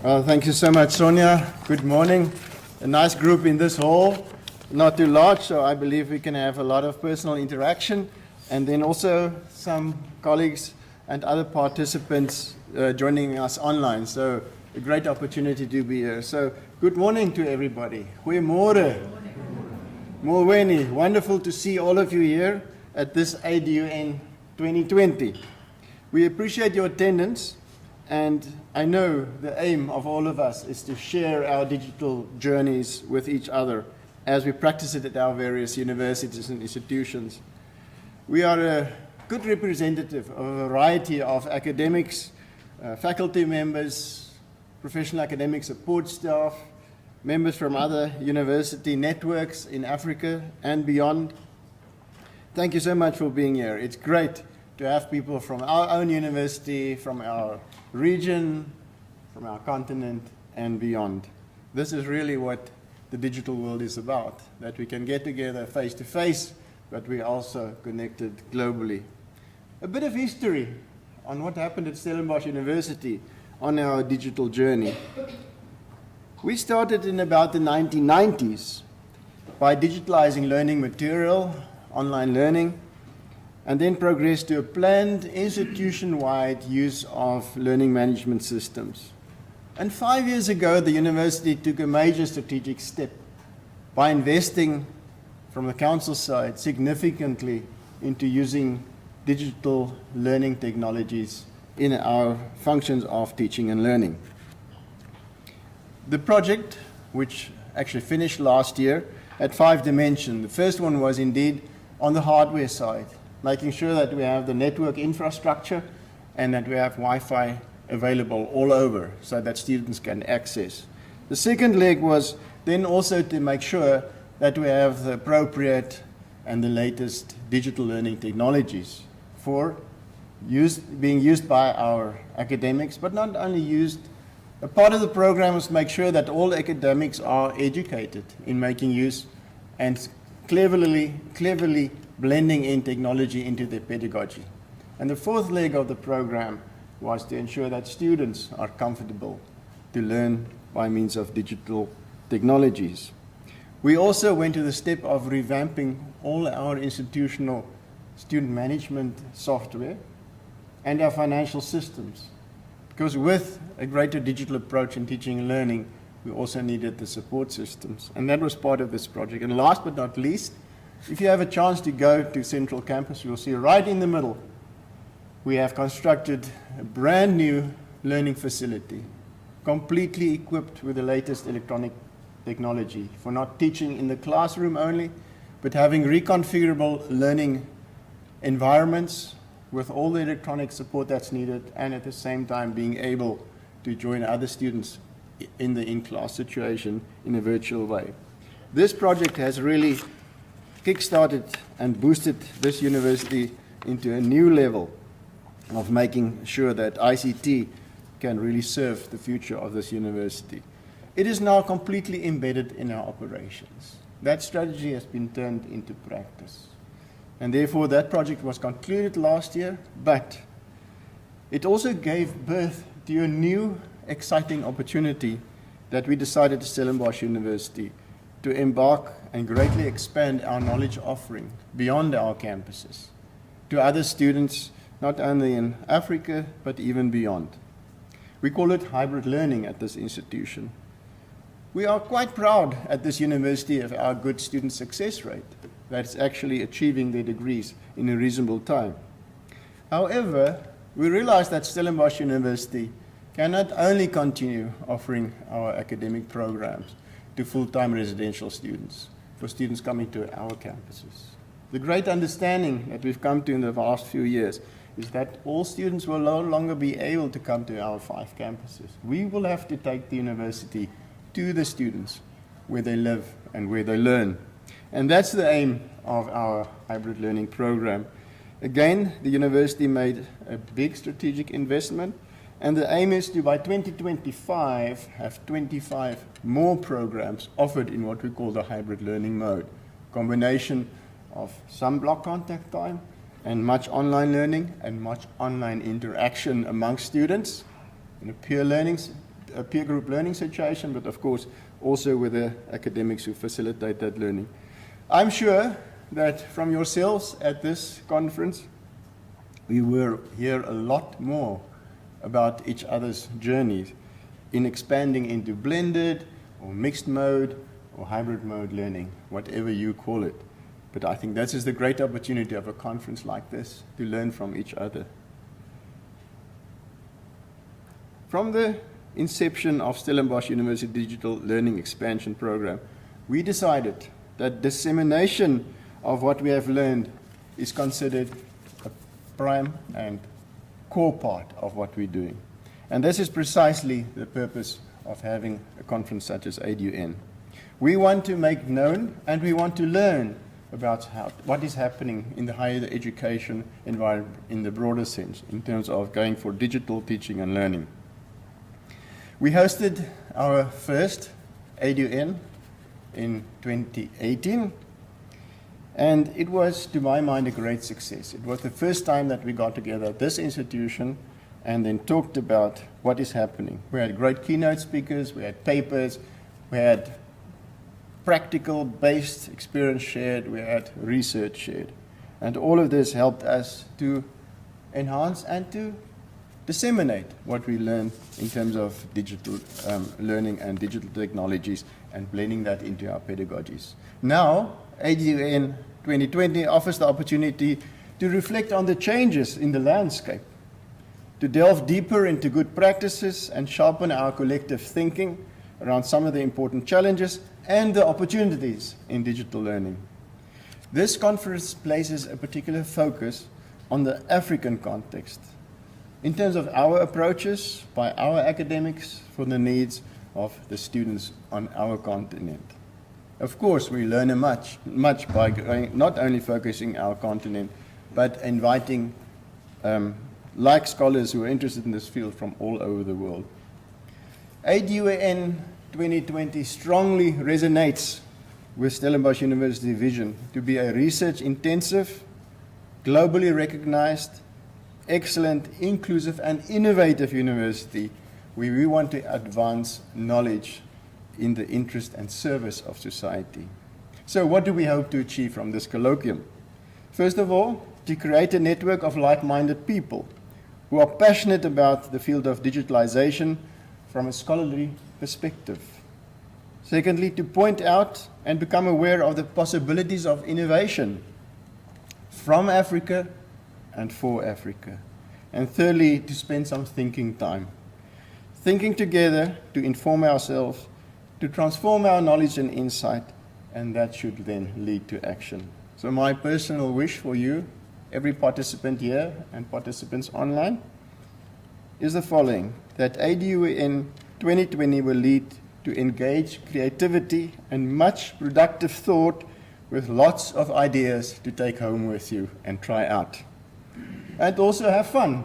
Well, thank you so much, Sonia. Good morning. A nice group in this hall, not too large, so I believe we can have a lot of personal interaction, and then also some colleagues and other participants joining us online. So a great opportunity to be here. So good morning to everybody. Goeiemorgen. Molweni. Wonderful to see all of you here at this ADUN 2020. We appreciate your attendance, and I know the aim of all of us is to share our digital journeys with each other as we practice it at our various universities and institutions. We are a good representative of a variety of academics, faculty members, professional academic support staff, members from other university networks in Africa and beyond. Thank you so much for being here. It's great to have people from our own university, from our region, from our continent, and beyond. This is really what the digital world is about, that we can get together face to face, but we're also connected globally. A bit of history on what happened at Stellenbosch University on our digital journey. We started in about the 1990s by digitalizing learning material, online learning, and then progressed to a planned institution-wide use of learning management systems. And 5 years ago, the university took a major strategic step by investing from the council side significantly into using digital learning technologies in our functions of teaching and learning. The project, which actually finished last year, had 5 dimensions. The first one was indeed on the hardware side, making sure that we have the network infrastructure and that we have Wi-Fi available all over so that students can access. The second leg was then also to make sure that we have the appropriate and the latest digital learning technologies for being used by our academics, but not only used. A part of the program was to make sure that all academics are educated in making use and cleverly blending in technology into their pedagogy. And the fourth leg of the program was to ensure that students are comfortable to learn by means of digital technologies. We also went to the step of revamping all our institutional student management software and our financial systems. Because with a greater digital approach in teaching and learning, we also needed the support systems. And that was part of this project. And last but not least, if you have a chance to go to Central Campus, you'll see right in the middle, we have constructed a brand new learning facility, completely equipped with the latest electronic technology for not teaching in the classroom only, but having reconfigurable learning environments with all the electronic support that's needed, and at the same time being able to join other students in the in-class situation in a virtual way. This project has really kick-started and boosted this university into a new level of making sure that ICT can really serve the future of this university. It is now completely embedded in our operations. That strategy has been turned into practice. And therefore, that project was concluded last year, but it also gave birth to a new, exciting opportunity that we decided at Stellenbosch University to embark and greatly expand our knowledge offering beyond our campuses to other students, not only in Africa, but even beyond. We call it hybrid learning at this institution. We are quite proud at this university of our good student success rate that's actually achieving their degrees in a reasonable time. However, we realize that Stellenbosch University cannot only continue offering our academic programs to full-time residential students, for students coming to our campuses. The great understanding that we've come to in the last few years is that all students will no longer be able to come to our 5 campuses. We will have to take the university to the students where they live and where they learn. And that's the aim of our hybrid learning program. Again, the university made a big strategic investment, and the aim is to, by 2025, have 25 more programs offered in what we call the hybrid learning mode. Combination of some block contact time and much online learning and much online interaction among students in a peer learning a peer group learning situation, but of course also with the academics who facilitate that learning. I'm sure that from yourselves at this conference, we will hear a lot more about each other's journeys in expanding into blended or mixed mode or hybrid mode learning, whatever you call it. But I think that is the great opportunity of a conference like this, to learn from each other. From the inception of Stellenbosch University Digital Learning Expansion Program, we decided that dissemination of what we have learned is considered a prime and core part of what we're doing. And this is precisely the purpose of having a conference such as ADUN. We want to make known and we want to learn about what is happening in the higher education environment in the broader sense, in terms of going for digital teaching and learning. We hosted our first ADUN in 2018, and it was, to my mind, a great success. It was the first time that we got together at this institution and then talked about what is happening. We had great keynote speakers, we had papers, we had practical-based experience shared, we had research shared. And all of this helped us to enhance and to disseminate what we learned in terms of digital learning and digital technologies and blending that into our pedagogies. Now, ADUN 2020 offers the opportunity to reflect on the changes in the landscape, to delve deeper into good practices and sharpen our collective thinking around some of the important challenges and the opportunities in digital learning. This conference places a particular focus on the African context in terms of our approaches by our academics for the needs of the students on our continent. Of course, we learn much by not only focusing our continent, but inviting like scholars who are interested in this field from all over the world. ADUN 2020 strongly resonates with Stellenbosch University vision to be a research-intensive, globally recognized, excellent, inclusive, and innovative university where we want to advance knowledge in the interest and service of society. So what do we hope to achieve from this colloquium? First of all, to create a network of like-minded people who are passionate about the field of digitalization from a scholarly perspective. Secondly, to point out and become aware of the possibilities of innovation from Africa and for Africa. And thirdly, to spend some thinking time. Thinking together to inform ourselves, to transform our knowledge and insight, and that should then lead to action. So my personal wish for you, every participant here and participants online, is the following: that ADUN 2020 will lead to engage creativity and much productive thought with lots of ideas to take home with you and try out. And also have fun.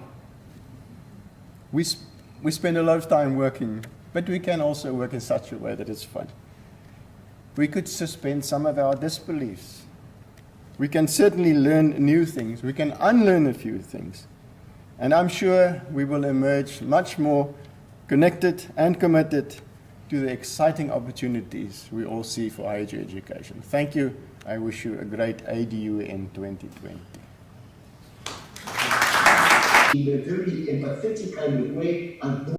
We spend a lot of time working, but we can also work in such a way that it's fun. We could suspend some of our disbeliefs. We can certainly learn new things. We can unlearn a few things. And I'm sure we will emerge much more connected and committed to the exciting opportunities we all see for higher education. Thank you. I wish you a great ADUN 2020. In a very empathetic kind of way, and